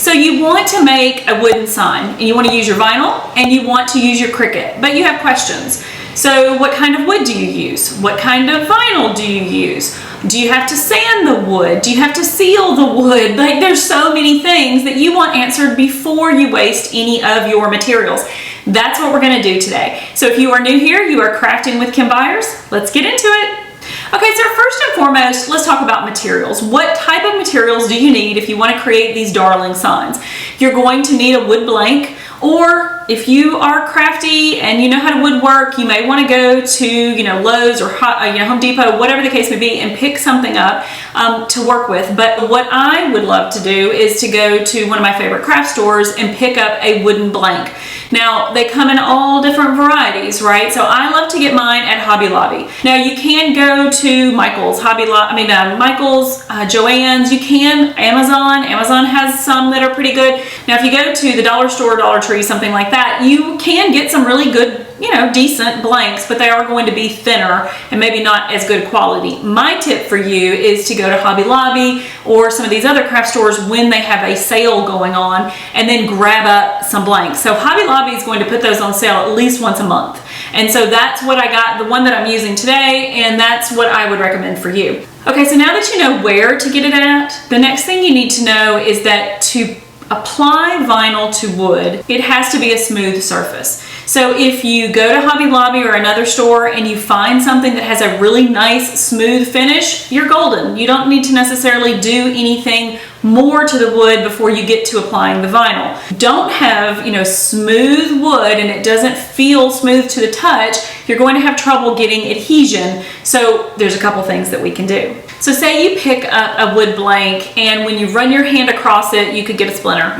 So you want to make a wooden sign, and you want to use your vinyl and you want to use your Cricut, but you have questions. So what kind of wood do you use? What kind of vinyl do you use? Do you have to sand the wood? Do you have to seal the wood? Like, there's so many things that you want answered before you waste any of your materials. That's what we're going to do today. So if you are new here, you are crafting with Kim Byers. Let's get into it. Okay, so first and foremost, let's talk about materials. What type of materials do you need if you want to create these darling signs? You're going to need a wood blank, or if you are crafty and you know how to woodwork, you may want to go to, Lowe's or Home Depot, whatever the case may be, and pick something up to work with. But what I would love to do is to go to one of my favorite craft stores and pick up a wooden blank. Now, they come in all different varieties, right? So I love to get mine at Hobby Lobby. Now, you can go to Michael's, Michael's, Joann's. You can Amazon. Amazon has some that are pretty good. Now, if you go to the dollar store, Dollar Tree, something like that, you can get some really good, decent blanks, but they are going to be thinner and maybe not as good quality. My tip for you is to go to Hobby Lobby or some of these other craft stores when they have a sale going on, and then grab up some blanks. So Hobby Lobby is going to put those on sale at least once a month. And so that's what I got, the one that I'm using today, and that's what I would recommend for you. Okay, so now that you know where to get it at, the next thing you need to know is that to apply vinyl to wood, it has to be a smooth surface. So if you go to Hobby Lobby or another store and you find something that has a really nice smooth finish, you're golden. You don't need to necessarily do anything more to the wood before you get to applying the vinyl. Don't have, smooth wood and it doesn't feel smooth to the touch, you're going to have trouble getting adhesion. So there's a couple things that we can do. So say you pick up a wood blank and when you run your hand across it, you could get a splinter.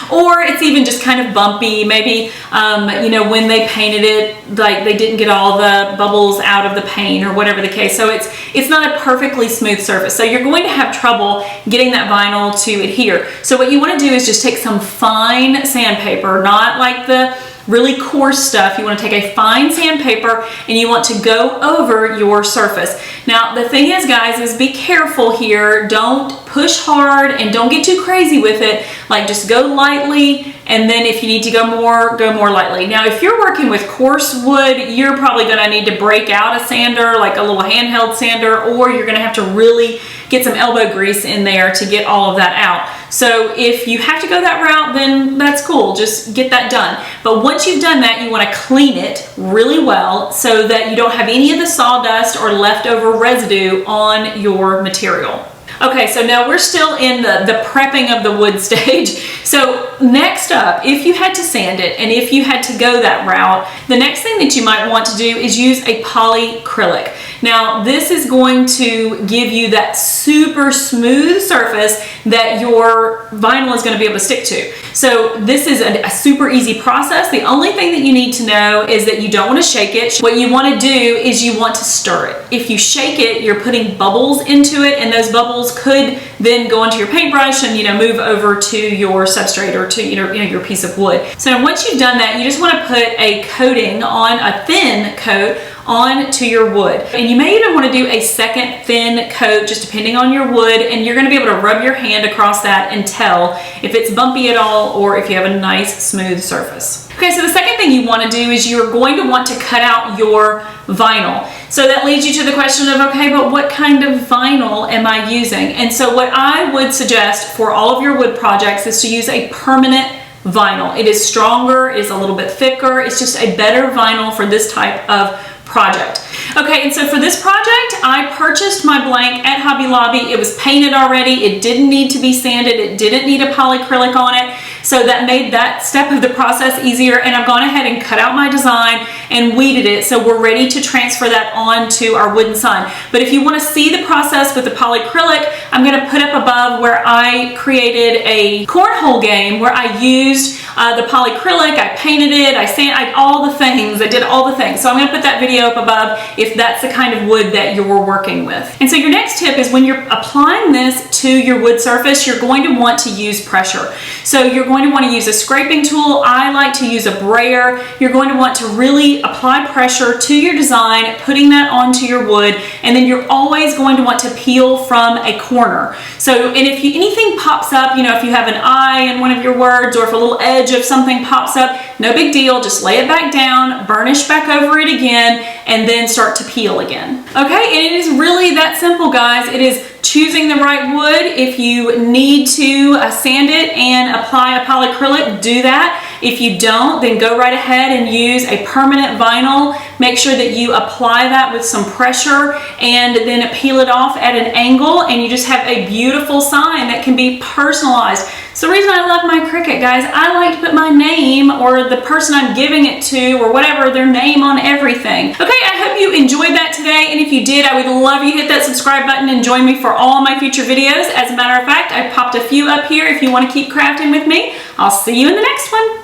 Or it's even just kind of bumpy. Maybe, when they painted it, like they didn't get all the bubbles out of the paint or whatever the case. So it's not a perfectly smooth surface. So you're going to have trouble getting that vinyl to adhere. So what you want to do is just take some fine sandpaper, not like the really coarse stuff. You want to take a fine sandpaper and you want to go over your surface. Now, the thing is, guys, is be careful here. Don't push hard and don't get too crazy with it. Like, just go lightly, and then if you need to go more lightly. Now, if you're working with coarse wood, you're probably going to need to break out a sander, like a little handheld sander, or you're going to have to really get some elbow grease in there to get all of that out. So if you have to go that route, then that's cool. Just get that done. But once you've done that, you want to clean it really well so that you don't have any of the sawdust or leftover residue on your material. Okay, so now we're still in the prepping of the wood stage. So next up, if you had to sand it and if you had to go that route, the next thing that you might want to do is use a polyacrylic. Now, this is going to give you that super smooth surface that your vinyl is going to be able to stick to. So this is a super easy process. The only thing that you need to know is that you don't want to shake it. What you want to do is you want to stir it. If you shake it, you're putting bubbles into it, and those bubbles could then go onto your paintbrush and move over to your substrate or to your piece of wood. So once you've done that, you just want to put a coating on, a thin coat onto your wood. And you may even want to do a second thin coat, just depending on your wood, and you're going to be able to rub your hand across that and tell if it's bumpy at all or if you have a nice smooth surface. Okay, so the second thing you want to do is you're going to want to cut out your vinyl. So that leads you to the question of, okay, but what kind of vinyl am I using? And so what I would suggest for all of your wood projects is to use a permanent vinyl. It is stronger, it's a little bit thicker, it's just a better vinyl for this type of project. Okay, and so for this project, I purchased my blank at Hobby Lobby. It was painted already. It didn't need to be sanded. It didn't need a polyacrylic on it. So that made that step of the process easier, and I've gone ahead and cut out my design and weeded it, so we're ready to transfer that onto our wooden sign. But if you want to see the process with the polyacrylic, I'm going to put up above where I created a cornhole game where I used the polyacrylic, I painted it, I all the things, I did all the things. So I'm going to put that video up above if that's the kind of wood that you're working with. And so your next tip is when you're applying this to your wood surface, you're going to want to use pressure. So you're going to want to use a scraping tool. I like to use a brayer. You're going to want to really really apply pressure to your design, putting that onto your wood, and then you're always going to want to peel from a corner. So, and if anything pops up, you know, if you have an I in one of your words, or if a little edge of something pops up, no big deal, just lay it back down, burnish back over it again, and then start to peel again. Okay, and it is really that simple, guys. It is choosing the right wood. If you need to sand it and apply a polyacrylic, do that. If you don't, then go right ahead and use a permanent vinyl. Make sure that you apply that with some pressure and then peel it off at an angle, and you just have a beautiful sign that can be personalized. So the reason I love my Cricut, guys, I like to put my name or the person I'm giving it to or whatever, their name on everything. Okay, I hope you enjoyed that today, and if you did, I would love you to hit that subscribe button and join me for all my future videos. As a matter of fact, I popped a few up here if you want to keep crafting with me. I'll see you in the next one.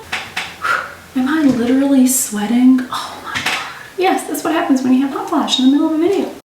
Am I literally sweating? Oh my God. Yes, that's what happens when you have hot flash in the middle of a video.